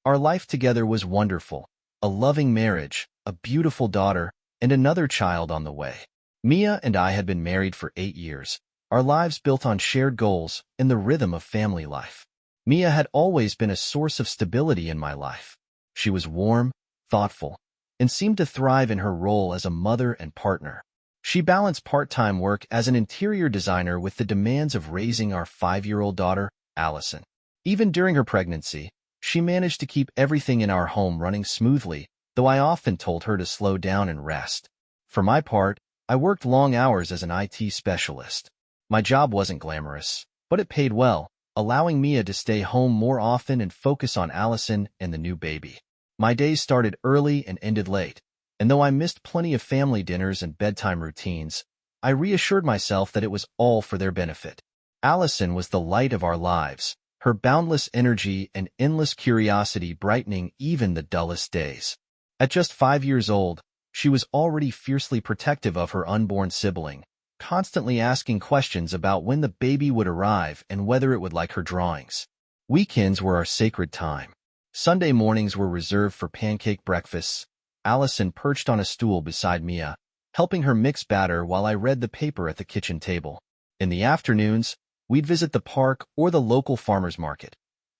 Our life together was wonderful. A loving marriage, a beautiful daughter, and another child on the way. Mia and I had been married for 8 years, our lives built on shared goals and the rhythm of family life. Mia had always been a source of stability in my life. She was warm, thoughtful, and seemed to thrive in her role as a mother and partner. She balanced part-time work as an interior designer with the demands of raising our 5-year-old daughter, Allison. Even during her pregnancy, she managed to keep everything in our home running smoothly, though I often told her to slow down and rest. For my part, I worked long hours as an IT specialist. My job wasn't glamorous, but it paid well, allowing Mia to stay home more often and focus on Allison and the new baby. My days started early and ended late, and though I missed plenty of family dinners and bedtime routines, I reassured myself that it was all for their benefit. Allison was the light of our lives, her boundless energy and endless curiosity brightening even the dullest days. At just 5 years old, she was already fiercely protective of her unborn sibling, constantly asking questions about when the baby would arrive and whether it would like her drawings. Weekends were our sacred time. Sunday mornings were reserved for pancake breakfasts. Allison perched on a stool beside Mia, helping her mix batter while I read the paper at the kitchen table. In the afternoons, we'd visit the park or the local farmer's market,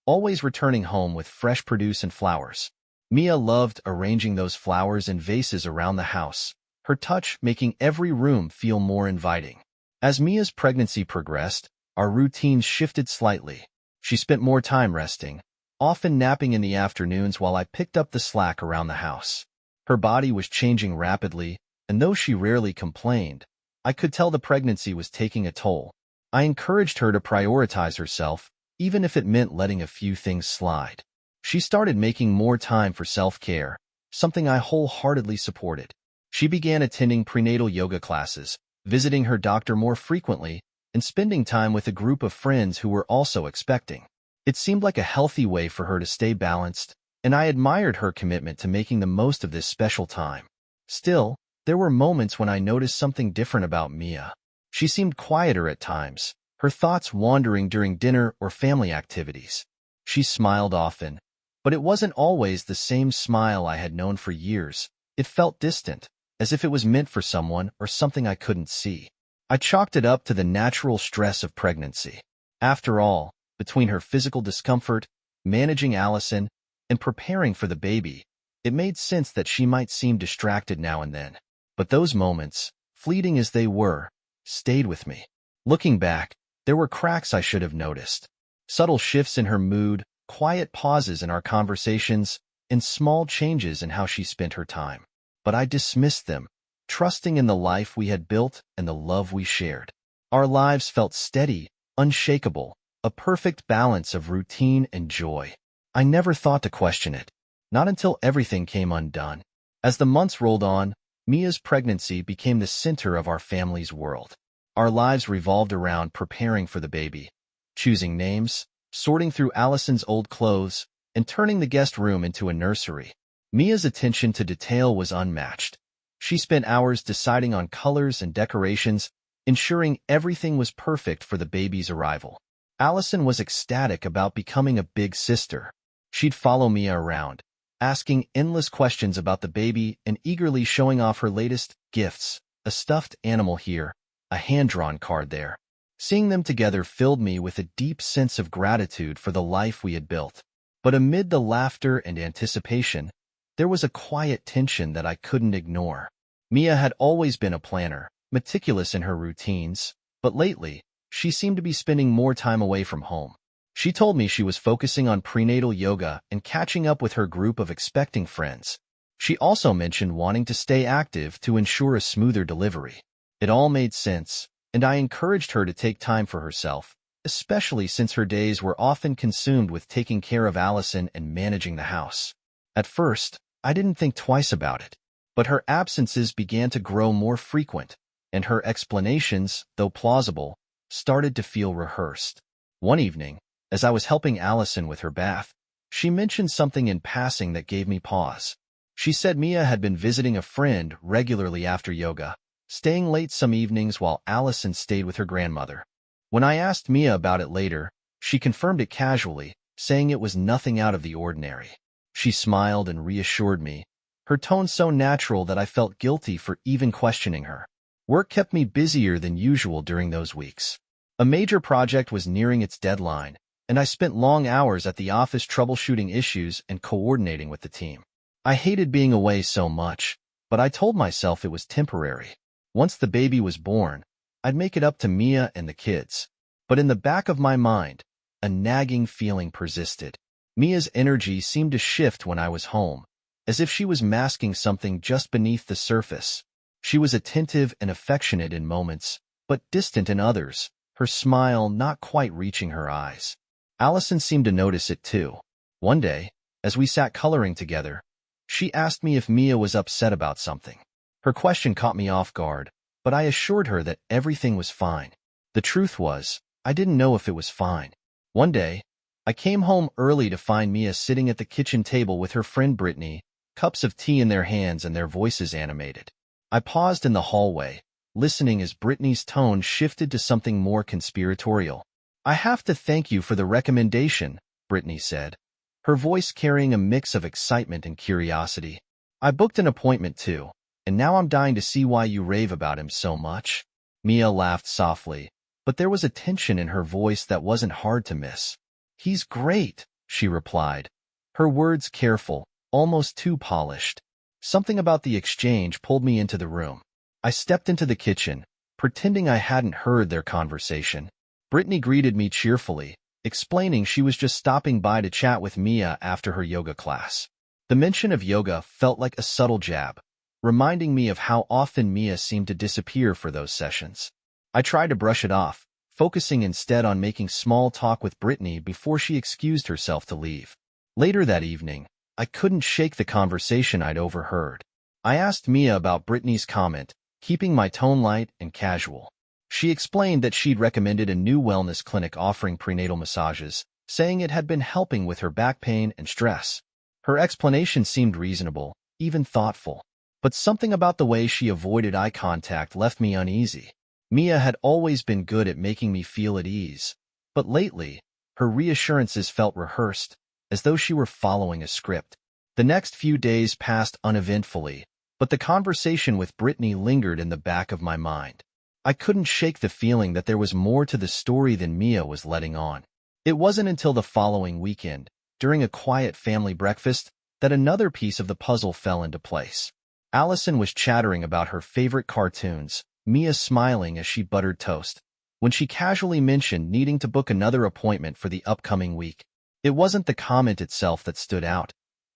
always returning home with fresh produce and flowers. Mia loved arranging those flowers in vases around the house, her touch making every room feel more inviting. As Mia's pregnancy progressed, our routines shifted slightly. She spent more time resting, often napping in the afternoons while I picked up the slack around the house. Her body was changing rapidly, and though she rarely complained, I could tell the pregnancy was taking a toll. I encouraged her to prioritize herself, even if it meant letting a few things slide. She started making more time for self-care, something I wholeheartedly supported. She began attending prenatal yoga classes, visiting her doctor more frequently, and spending time with a group of friends who were also expecting. It seemed like a healthy way for her to stay balanced, and I admired her commitment to making the most of this special time. Still, there were moments when I noticed something different about Mia. She seemed quieter at times, her thoughts wandering during dinner or family activities. She smiled often, but it wasn't always the same smile I had known for years. It felt distant, as if it was meant for someone or something I couldn't see. I chalked it up to the natural stress of pregnancy. After all, between her physical discomfort, managing Allison, and preparing for the baby, it made sense that she might seem distracted now and then. But those moments, fleeting as they were, stayed with me. Looking back, there were cracks I should have noticed. Subtle shifts in her mood, quiet pauses in our conversations, and small changes in how she spent her time. But I dismissed them, trusting in the life we had built and the love we shared. Our lives felt steady, unshakable, a perfect balance of routine and joy. I never thought to question it, not until everything came undone. As the months rolled on, Mia's pregnancy became the center of our family's world. Our lives revolved around preparing for the baby, choosing names, sorting through Allison's old clothes, and turning the guest room into a nursery. Mia's attention to detail was unmatched. She spent hours deciding on colors and decorations, ensuring everything was perfect for the baby's arrival. Allison was ecstatic about becoming a big sister. She'd follow Mia around, asking endless questions about the baby and eagerly showing off her latest gifts, a stuffed animal here, a hand-drawn card there. Seeing them together filled me with a deep sense of gratitude for the life we had built. But amid the laughter and anticipation, there was a quiet tension that I couldn't ignore. Mia had always been a planner, meticulous in her routines, but lately, she seemed to be spending more time away from home. She told me she was focusing on prenatal yoga and catching up with her group of expecting friends. She also mentioned wanting to stay active to ensure a smoother delivery. It all made sense, and I encouraged her to take time for herself, especially since her days were often consumed with taking care of Allison and managing the house. At first, I didn't think twice about it, but her absences began to grow more frequent, and her explanations, though plausible, started to feel rehearsed. One evening, as I was helping Allison with her bath, she mentioned something in passing that gave me pause. She said Mia had been visiting a friend regularly after yoga, staying late some evenings while Allison stayed with her grandmother. When I asked Mia about it later, she confirmed it casually, saying it was nothing out of the ordinary. She smiled and reassured me, her tone so natural that I felt guilty for even questioning her. Work kept me busier than usual during those weeks. A major project was nearing its deadline, and I spent long hours at the office troubleshooting issues and coordinating with the team. I hated being away so much, but I told myself it was temporary. Once the baby was born, I'd make it up to Mia and the kids. But in the back of my mind, a nagging feeling persisted. Mia's energy seemed to shift when I was home, as if she was masking something just beneath the surface. She was attentive and affectionate in moments, but distant in others, her smile not quite reaching her eyes. Allison seemed to notice it too. One day, as we sat coloring together, she asked me if Mia was upset about something. Her question caught me off guard, but I assured her that everything was fine. The truth was, I didn't know if it was fine. One day, I came home early to find Mia sitting at the kitchen table with her friend Brittany, cups of tea in their hands and their voices animated. I paused in the hallway, listening as Brittany's tone shifted to something more conspiratorial. "I have to thank you for the recommendation," Brittany said, her voice carrying a mix of excitement and curiosity. "I booked an appointment too, and now I'm dying to see why you rave about him so much." Mia laughed softly, but there was a tension in her voice that wasn't hard to miss. "He's great," she replied, her words careful, almost too polished. Something about the exchange pulled me into the room. I stepped into the kitchen, pretending I hadn't heard their conversation. Brittany greeted me cheerfully, explaining she was just stopping by to chat with Mia after her yoga class. The mention of yoga felt like a subtle jab, reminding me of how often Mia seemed to disappear for those sessions. I tried to brush it off, focusing instead on making small talk with Brittany before she excused herself to leave. Later that evening, I couldn't shake the conversation I'd overheard. I asked Mia about Brittany's comment, keeping my tone light and casual. She explained that she'd recommended a new wellness clinic offering prenatal massages, saying it had been helping with her back pain and stress. Her explanation seemed reasonable, even thoughtful, but something about the way she avoided eye contact left me uneasy. Mia had always been good at making me feel at ease, but lately, her reassurances felt rehearsed, as though she were following a script. The next few days passed uneventfully, but the conversation with Brittany lingered in the back of my mind. I couldn't shake the feeling that there was more to the story than Mia was letting on. It wasn't until the following weekend, during a quiet family breakfast, that another piece of the puzzle fell into place. Allison was chattering about her favorite cartoons, Mia smiling as she buttered toast, when she casually mentioned needing to book another appointment for the upcoming week. It wasn't the comment itself that stood out.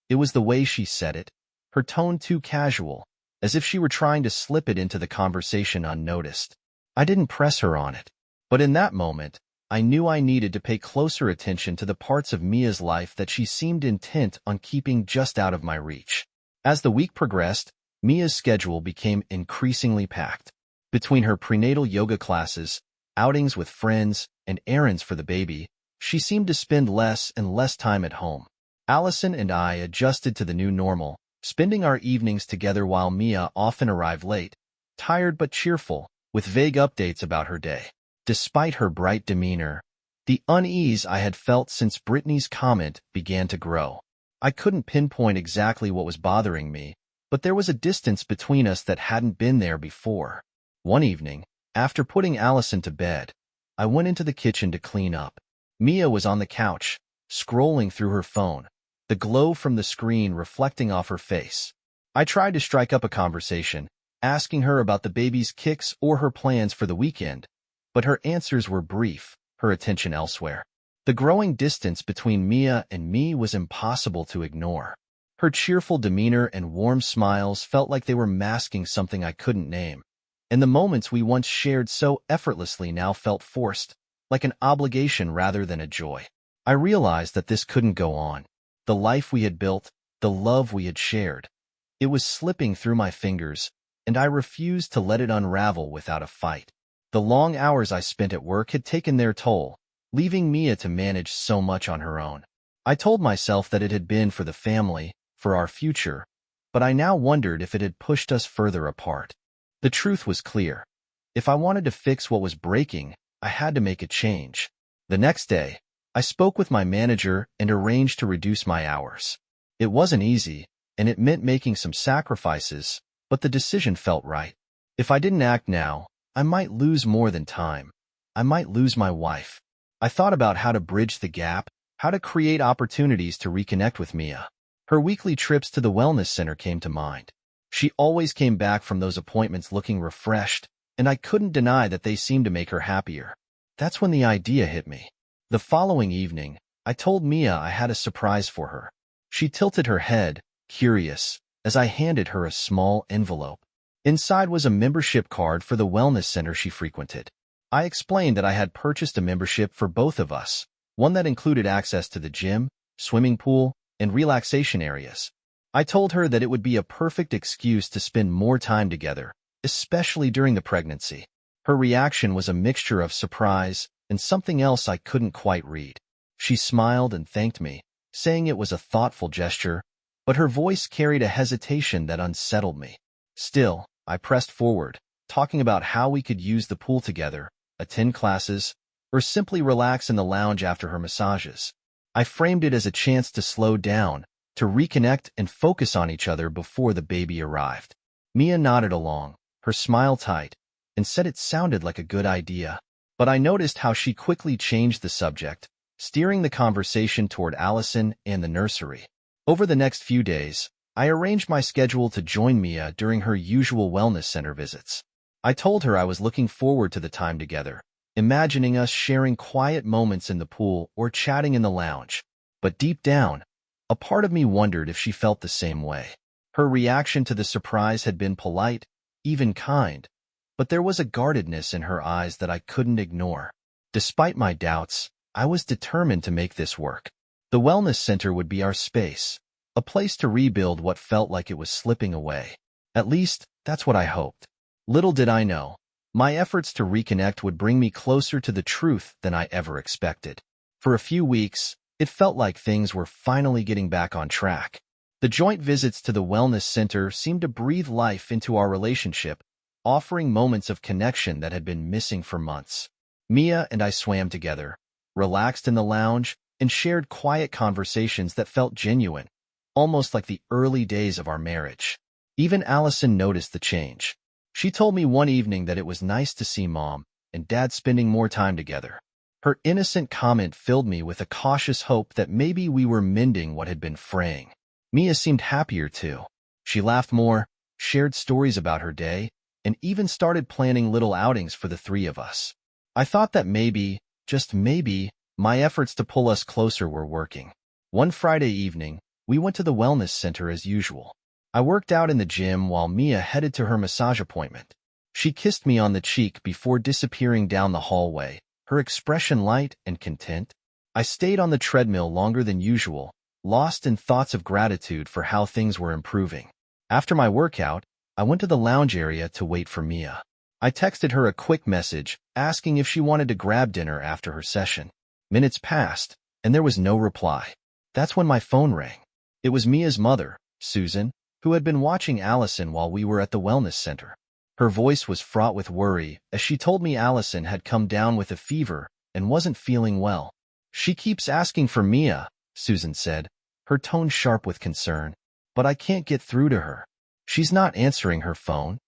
It was the way she said it, her tone too casual, as if she were trying to slip it into the conversation unnoticed. I didn't press her on it, but in that moment, I knew I needed to pay closer attention to the parts of Mia's life that she seemed intent on keeping just out of my reach. As the week progressed, Mia's schedule became increasingly packed. Between her prenatal yoga classes, outings with friends, and errands for the baby, she seemed to spend less and less time at home. Allison and I adjusted to the new normal, spending our evenings together while Mia often arrived late, tired but cheerful, with vague updates about her day. Despite her bright demeanor, the unease I had felt since Brittany's comment began to grow. I couldn't pinpoint exactly what was bothering me, but there was a distance between us that hadn't been there before. One evening, after putting Allison to bed, I went into the kitchen to clean up. Mia was on the couch, scrolling through her phone, the glow from the screen reflecting off her face. I tried to strike up a conversation, asking her about the baby's kicks or her plans for the weekend, but her answers were brief, her attention elsewhere. The growing distance between Mia and me was impossible to ignore. Her cheerful demeanor and warm smiles felt like they were masking something I couldn't name, and the moments we once shared so effortlessly now felt forced, like an obligation rather than a joy. I realized that this couldn't go on. The life we had built, the love we had shared, it was slipping through my fingers, and I refused to let it unravel without a fight. The long hours I spent at work had taken their toll, leaving Mia to manage so much on her own. I told myself that it had been for the family, for our future, but I now wondered if it had pushed us further apart. The truth was clear. If I wanted to fix what was breaking, I had to make a change. The next day, I spoke with my manager and arranged to reduce my hours. It wasn't easy, and it meant making some sacrifices, but the decision felt right. If I didn't act now, I might lose more than time. I might lose my wife. I thought about how to bridge the gap, how to create opportunities to reconnect with Mia. Her weekly trips to the wellness center came to mind. She always came back from those appointments looking refreshed, and I couldn't deny that they seemed to make her happier. That's when the idea hit me. The following evening, I told Mia I had a surprise for her. She tilted her head, curious, as I handed her a small envelope. Inside was a membership card for the wellness center she frequented. I explained that I had purchased a membership for both of us, one that included access to the gym, swimming pool, and relaxation areas. I told her that it would be a perfect excuse to spend more time together, especially during the pregnancy. Her reaction was a mixture of surprise and something else I couldn't quite read. She smiled and thanked me, saying it was a thoughtful gesture, but her voice carried a hesitation that unsettled me. Still, I pressed forward, talking about how we could use the pool together, attend classes, or simply relax in the lounge after her massages. I framed it as a chance to slow down, to reconnect and focus on each other before the baby arrived. Mia nodded along, her smile tight, and said it sounded like a good idea. But I noticed how she quickly changed the subject, steering the conversation toward Allison and the nursery. Over the next few days, I arranged my schedule to join Mia during her usual wellness center visits. I told her I was looking forward to the time together, imagining us sharing quiet moments in the pool or chatting in the lounge. But deep down, a part of me wondered if she felt the same way. Her reaction to the surprise had been polite, even kind, but there was a guardedness in her eyes that I couldn't ignore. Despite my doubts, I was determined to make this work. The wellness center would be our space, a place to rebuild what felt like it was slipping away. At least, that's what I hoped. Little did I know, my efforts to reconnect would bring me closer to the truth than I ever expected. For a few weeks, it felt like things were finally getting back on track. The joint visits to the wellness center seemed to breathe life into our relationship, offering moments of connection that had been missing for months. Mia and I swam together, relaxed in the lounge, and shared quiet conversations that felt genuine, almost like the early days of our marriage. Even Allison noticed the change. She told me one evening that it was nice to see Mom and Dad spending more time together. Her innocent comment filled me with a cautious hope that maybe we were mending what had been fraying. Mia seemed happier too. She laughed more, shared stories about her day, and even started planning little outings for the three of us. I thought that maybe, just maybe, my efforts to pull us closer were working. One Friday evening, we went to the wellness center as usual. I worked out in the gym while Mia headed to her massage appointment. She kissed me on the cheek before disappearing down the hallway, her expression light and content. I stayed on the treadmill longer than usual, lost in thoughts of gratitude for how things were improving. After my workout, I went to the lounge area to wait for Mia. I texted her a quick message, asking if she wanted to grab dinner after her session. Minutes passed, and there was no reply. That's when my phone rang. It was Mia's mother, Susan, who had been watching Allison while we were at the wellness center. Her voice was fraught with worry as she told me Allison had come down with a fever and wasn't feeling well. She keeps asking for Mia, Susan said, her tone sharp with concern, but I can't get through to her. She's not answering her phone.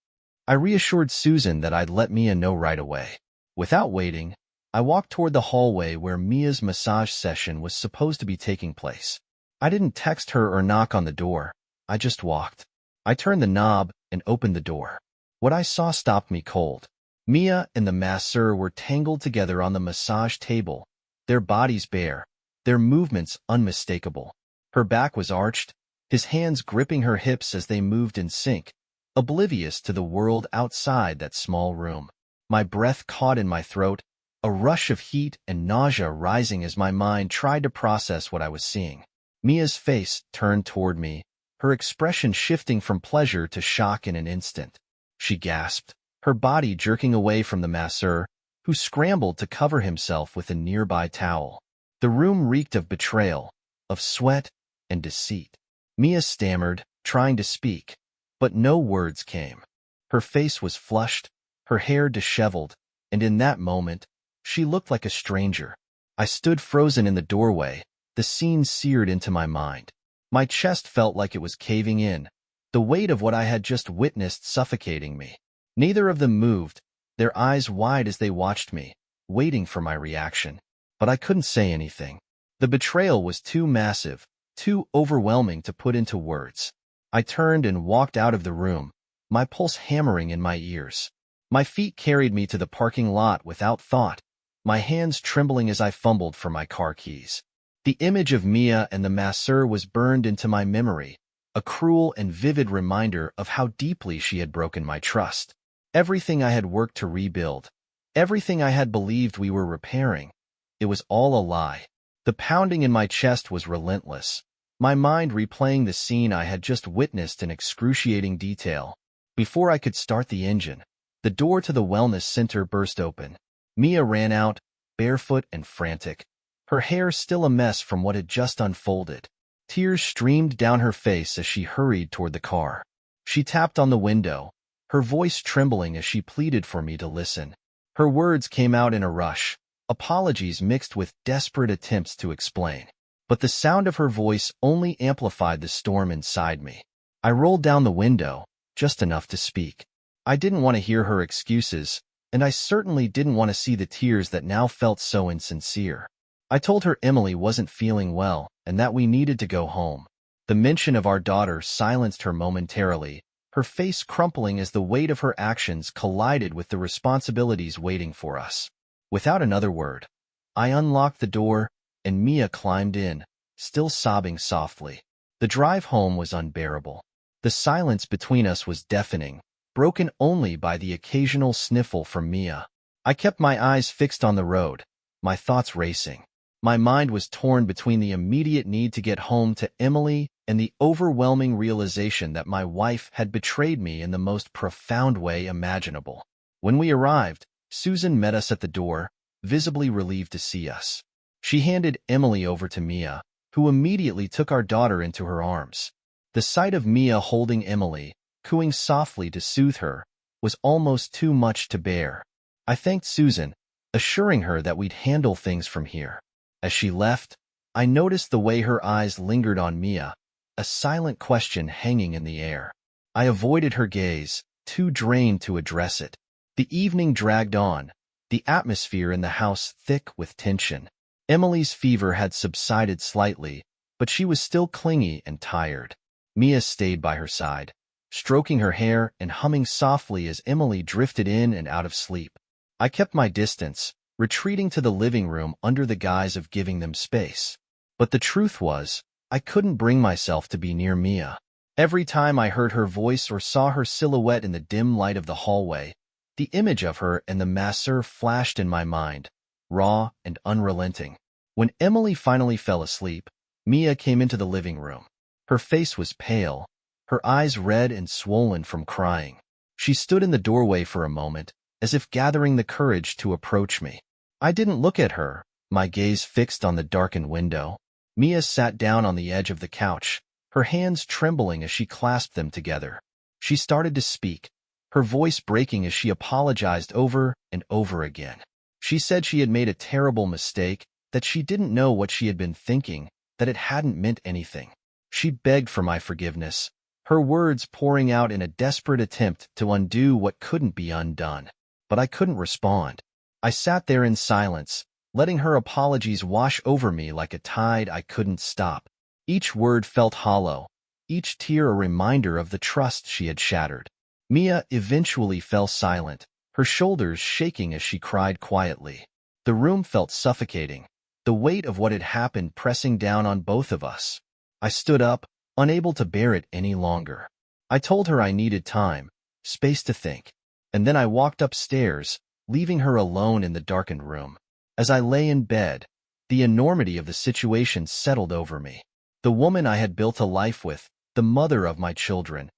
I reassured Susan that I'd let Mia know right away. Without waiting, I walked toward the hallway where Mia's massage session was supposed to be taking place. I didn't text her or knock on the door. I just walked. I turned the knob and opened the door. What I saw stopped me cold. Mia and the masseur were tangled together on the massage table, their bodies bare, their movements unmistakable. Her back was arched, his hands gripping her hips as they moved in sync, oblivious to the world outside that small room. My breath caught in my throat, a rush of heat and nausea rising as my mind tried to process what I was seeing. Mia's face turned toward me, her expression shifting from pleasure to shock in an instant. She gasped, her body jerking away from the masseur, who scrambled to cover himself with a nearby towel. The room reeked of betrayal, of sweat, and deceit. Mia stammered, trying to speak, but no words came. Her face was flushed, her hair disheveled, and in that moment, she looked like a stranger. I stood frozen in the doorway, the scene seared into my mind. My chest felt like it was caving in, the weight of what I had just witnessed suffocating me. Neither of them moved, their eyes wide as they watched me, waiting for my reaction. But I couldn't say anything. The betrayal was too massive, too overwhelming to put into words. I turned and walked out of the room, my pulse hammering in my ears. My feet carried me to the parking lot without thought, my hands trembling as I fumbled for my car keys. The image of Mia and the masseur was burned into my memory, a cruel and vivid reminder of how deeply she had broken my trust. Everything I had worked to rebuild, everything I had believed we were repairing, it was all a lie. The pounding in my chest was relentless, my mind replaying the scene I had just witnessed in excruciating detail. Before I could start the engine, the door to the wellness center burst open. Mia ran out, barefoot and frantic, her hair still a mess from what had just unfolded. Tears streamed down her face as she hurried toward the car. She tapped on the window, her voice trembling as she pleaded for me to listen. Her words came out in a rush, apologies mixed with desperate attempts to explain. But the sound of her voice only amplified the storm inside me. I rolled down the window, just enough to speak. I didn't want to hear her excuses, and I certainly didn't want to see the tears that now felt so insincere. I told her Emily wasn't feeling well and that we needed to go home. The mention of our daughter silenced her momentarily, her face crumpling as the weight of her actions collided with the responsibilities waiting for us. Without another word, I unlocked the door, and Mia climbed in, still sobbing softly. The drive home was unbearable. The silence between us was deafening, broken only by the occasional sniffle from Mia. I kept my eyes fixed on the road, my thoughts racing. My mind was torn between the immediate need to get home to Emily and the overwhelming realization that my wife had betrayed me in the most profound way imaginable. When we arrived, Susan met us at the door, visibly relieved to see us. She handed Emily over to Mia, who immediately took our daughter into her arms. The sight of Mia holding Emily, cooing softly to soothe her, was almost too much to bear. I thanked Susan, assuring her that we'd handle things from here. As she left, I noticed the way her eyes lingered on Mia, a silent question hanging in the air. I avoided her gaze, too drained to address it. The evening dragged on, the atmosphere in the house thick with tension. Emily's fever had subsided slightly, but she was still clingy and tired. Mia stayed by her side, stroking her hair and humming softly as Emily drifted in and out of sleep. I kept my distance, retreating to the living room under the guise of giving them space. But the truth was, I couldn't bring myself to be near Mia. Every time I heard her voice or saw her silhouette in the dim light of the hallway, the image of her and the masseur flashed in my mind, raw and unrelenting. When Emily finally fell asleep, Mia came into the living room. Her face was pale, her eyes red and swollen from crying. She stood in the doorway for a moment, as if gathering the courage to approach me. I didn't look at her, my gaze fixed on the darkened window. Mia sat down on the edge of the couch, her hands trembling as she clasped them together. She started to speak, her voice breaking as she apologized over and over again. She said she had made a terrible mistake, that she didn't know what she had been thinking, that it hadn't meant anything. She begged for my forgiveness, her words pouring out in a desperate attempt to undo what couldn't be undone. But I couldn't respond. I sat there in silence, letting her apologies wash over me like a tide I couldn't stop. Each word felt hollow, each tear a reminder of the trust she had shattered. Mia eventually fell silent, her shoulders shaking as she cried quietly. The room felt suffocating, the weight of what had happened pressing down on both of us. I stood up, unable to bear it any longer. I told her I needed time, space to think. And then I walked upstairs, leaving her alone in the darkened room. As I lay in bed, the enormity of the situation settled over me. The woman I had built a life with, the mother of my children,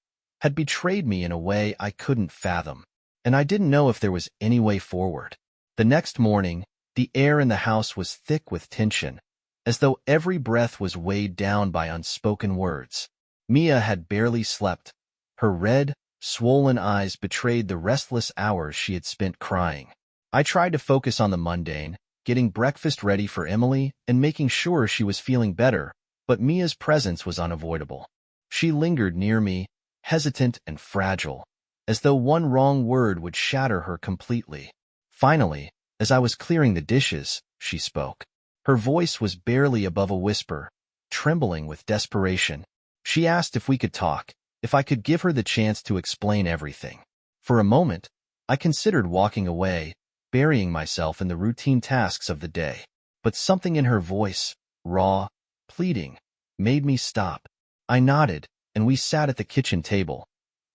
had betrayed me in a way I couldn't fathom, and I didn't know if there was any way forward. The next morning, the air in the house was thick with tension, as though every breath was weighed down by unspoken words. Mia had barely slept. Her red, swollen eyes betrayed the restless hours she had spent crying. I tried to focus on the mundane, getting breakfast ready for Emily and making sure she was feeling better, but Mia's presence was unavoidable. She lingered near me, hesitant and fragile, as though one wrong word would shatter her completely. Finally, as I was clearing the dishes, she spoke. Her voice was barely above a whisper, trembling with desperation. She asked if we could talk, if I could give her the chance to explain everything. For a moment, I considered walking away, burying myself in the routine tasks of the day. But something in her voice, raw, pleading, made me stop. I nodded, and we sat at the kitchen table,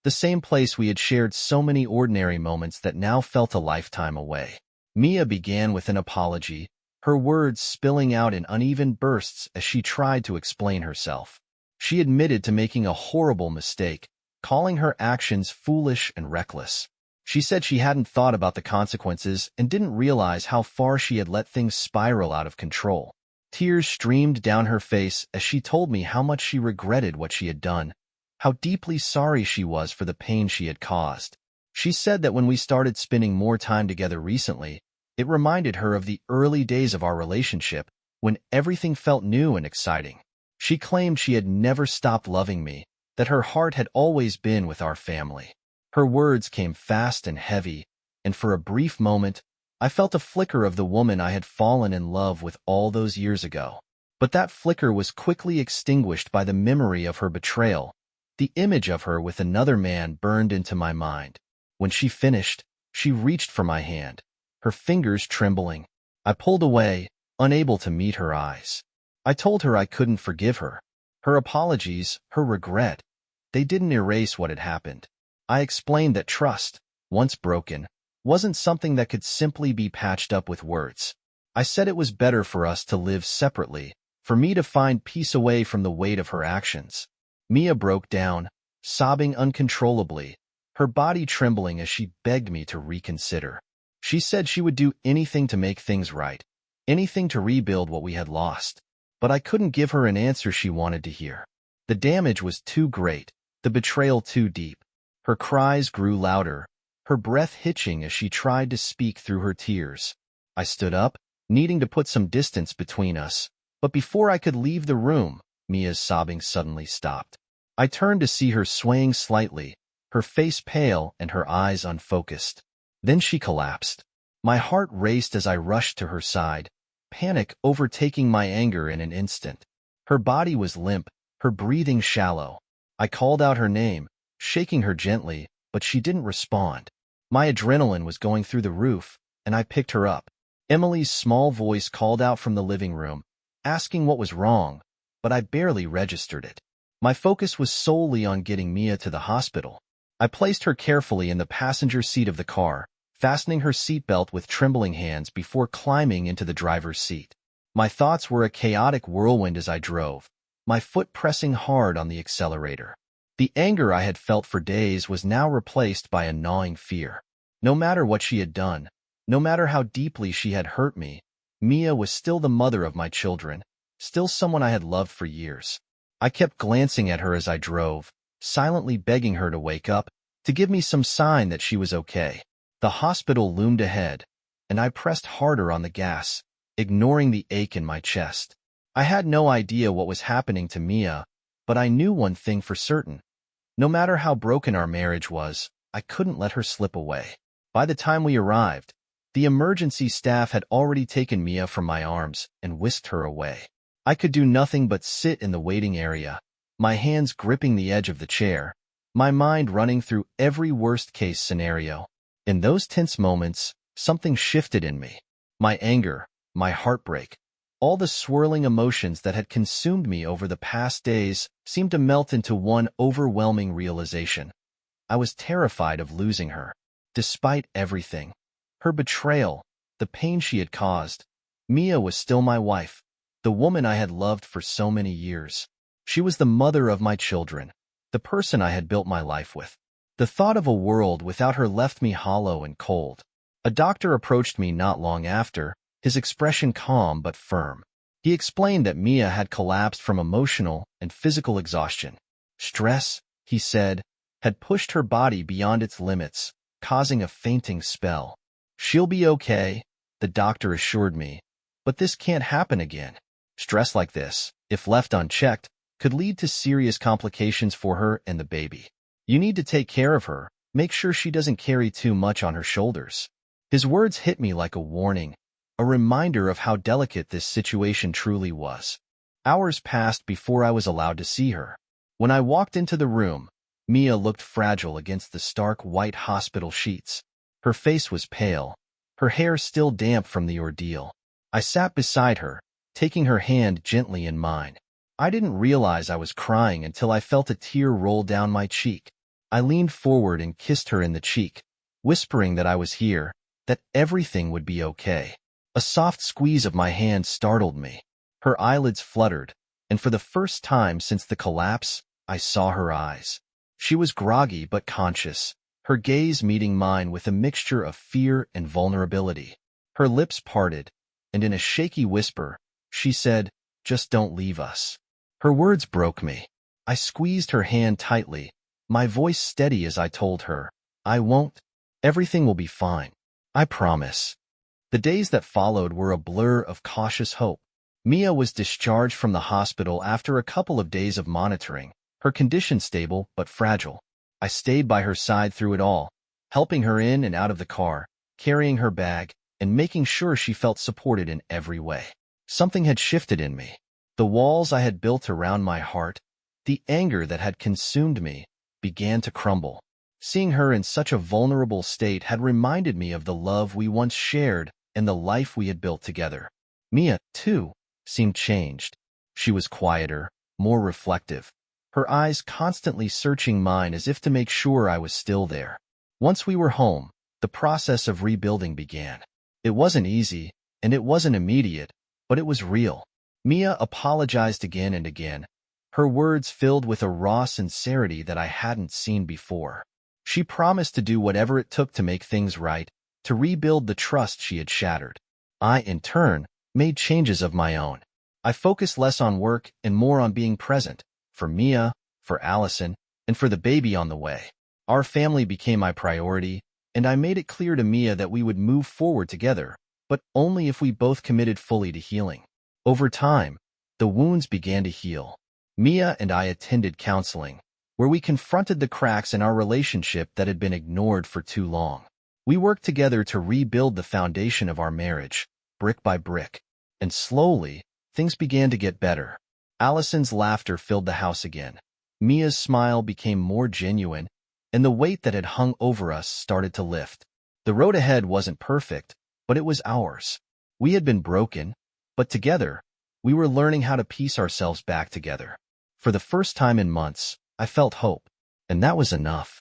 the same place we had shared so many ordinary moments that now felt a lifetime away. Mia began with an apology, her words spilling out in uneven bursts as she tried to explain herself. She admitted to making a horrible mistake, calling her actions foolish and reckless. She said she hadn't thought about the consequences and didn't realize how far she had let things spiral out of control. Tears streamed down her face as she told me how much she regretted what she had done, how deeply sorry she was for the pain she had caused. She said that when we started spending more time together recently, it reminded her of the early days of our relationship, when everything felt new and exciting. She claimed she had never stopped loving me, that her heart had always been with our family. Her words came fast and heavy, and for a brief moment, I felt a flicker of the woman I had fallen in love with all those years ago. But that flicker was quickly extinguished by the memory of her betrayal. The image of her with another man burned into my mind. When she finished, she reached for my hand, her fingers trembling. I pulled away, unable to meet her eyes. I told her I couldn't forgive her. Her apologies, her regret, they didn't erase what had happened. I explained that trust, once broken, wasn't something that could simply be patched up with words. I said it was better for us to live separately, for me to find peace away from the weight of her actions. Mia broke down, sobbing uncontrollably, her body trembling as she begged me to reconsider. She said she would do anything to make things right, anything to rebuild what we had lost. But I couldn't give her an answer she wanted to hear. The damage was too great, the betrayal too deep. Her cries grew louder, her breath hitching as she tried to speak through her tears. I stood up, needing to put some distance between us, but before I could leave the room, Mia's sobbing suddenly stopped. I turned to see her swaying slightly, her face pale and her eyes unfocused. Then she collapsed. My heart raced as I rushed to her side, panic overtaking my anger in an instant. Her body was limp, her breathing shallow. I called out her name, shaking her gently, but she didn't respond. My adrenaline was going through the roof, and I picked her up. Emily's small voice called out from the living room, asking what was wrong, but I barely registered it. My focus was solely on getting Mia to the hospital. I placed her carefully in the passenger seat of the car, fastening her seatbelt with trembling hands before climbing into the driver's seat. My thoughts were a chaotic whirlwind as I drove, my foot pressing hard on the accelerator. The anger I had felt for days was now replaced by a gnawing fear. No matter what she had done, no matter how deeply she had hurt me, Mia was still the mother of my children, still someone I had loved for years. I kept glancing at her as I drove, silently begging her to wake up, to give me some sign that she was okay. The hospital loomed ahead, and I pressed harder on the gas, ignoring the ache in my chest. I had no idea what was happening to Mia, but I knew one thing for certain. No matter how broken our marriage was, I couldn't let her slip away. By the time we arrived, the emergency staff had already taken Mia from my arms and whisked her away. I could do nothing but sit in the waiting area, my hands gripping the edge of the chair, my mind running through every worst-case scenario. In those tense moments, something shifted in me. My anger, my heartbreak, all the swirling emotions that had consumed me over the past days seemed to melt into one overwhelming realization. I was terrified of losing her. Despite everything, her betrayal, the pain she had caused, Mia was still my wife, the woman I had loved for so many years. She was the mother of my children, the person I had built my life with. The thought of a world without her left me hollow and cold. A doctor approached me not long after, his expression calm but firm. He explained that Mia had collapsed from emotional and physical exhaustion. Stress, he said, had pushed her body beyond its limits, causing a fainting spell. "She'll be okay," the doctor assured me, "but this can't happen again. Stress like this, if left unchecked, could lead to serious complications for her and the baby. You need to take care of her, make sure she doesn't carry too much on her shoulders. His words hit me like a warning, a reminder of how delicate this situation truly was. Hours passed before I was allowed to see her. When I walked into the room, Mia looked fragile against the stark white hospital sheets. Her face was pale, her hair still damp from the ordeal. I sat beside her, taking her hand gently in mine. I didn't realize I was crying until I felt a tear roll down my cheek. I leaned forward and kissed her in the cheek, whispering that I was here, that everything would be okay. A soft squeeze of my hand startled me. Her eyelids fluttered, and for the first time since the collapse, I saw her eyes. She was groggy but conscious, her gaze meeting mine with a mixture of fear and vulnerability. Her lips parted, and in a shaky whisper, she said, "Just don't leave us." Her words broke me. I squeezed her hand tightly, my voice steady as I told her, "I won't. Everything will be fine. I promise." The days that followed were a blur of cautious hope. Mia was discharged from the hospital after a couple of days of monitoring, her condition stable but fragile. I stayed by her side through it all, helping her in and out of the car, carrying her bag, and making sure she felt supported in every way. Something had shifted in me. The walls I had built around my heart, the anger that had consumed me, began to crumble. Seeing her in such a vulnerable state had reminded me of the love we once shared and the life we had built together. Mia, too, seemed changed. She was quieter, more reflective, her eyes constantly searching mine as if to make sure I was still there. Once we were home, the process of rebuilding began. It wasn't easy, and it wasn't immediate, but it was real. Mia apologized again and again, her words filled with a raw sincerity that I hadn't seen before. She promised to do whatever it took to make things right, to rebuild the trust she had shattered. I, in turn, made changes of my own. I focused less on work and more on being present, for Mia, for Allison, and for the baby on the way. Our family became my priority, and I made it clear to Mia that we would move forward together, but only if we both committed fully to healing. Over time, the wounds began to heal. Mia and I attended counseling, where we confronted the cracks in our relationship that had been ignored for too long. We worked together to rebuild the foundation of our marriage, brick by brick, and slowly, things began to get better. Allison's laughter filled the house again. Mia's smile became more genuine, and the weight that had hung over us started to lift. The road ahead wasn't perfect, but it was ours. We had been broken, but together, we were learning how to piece ourselves back together. For the first time in months, I felt hope, and that was enough.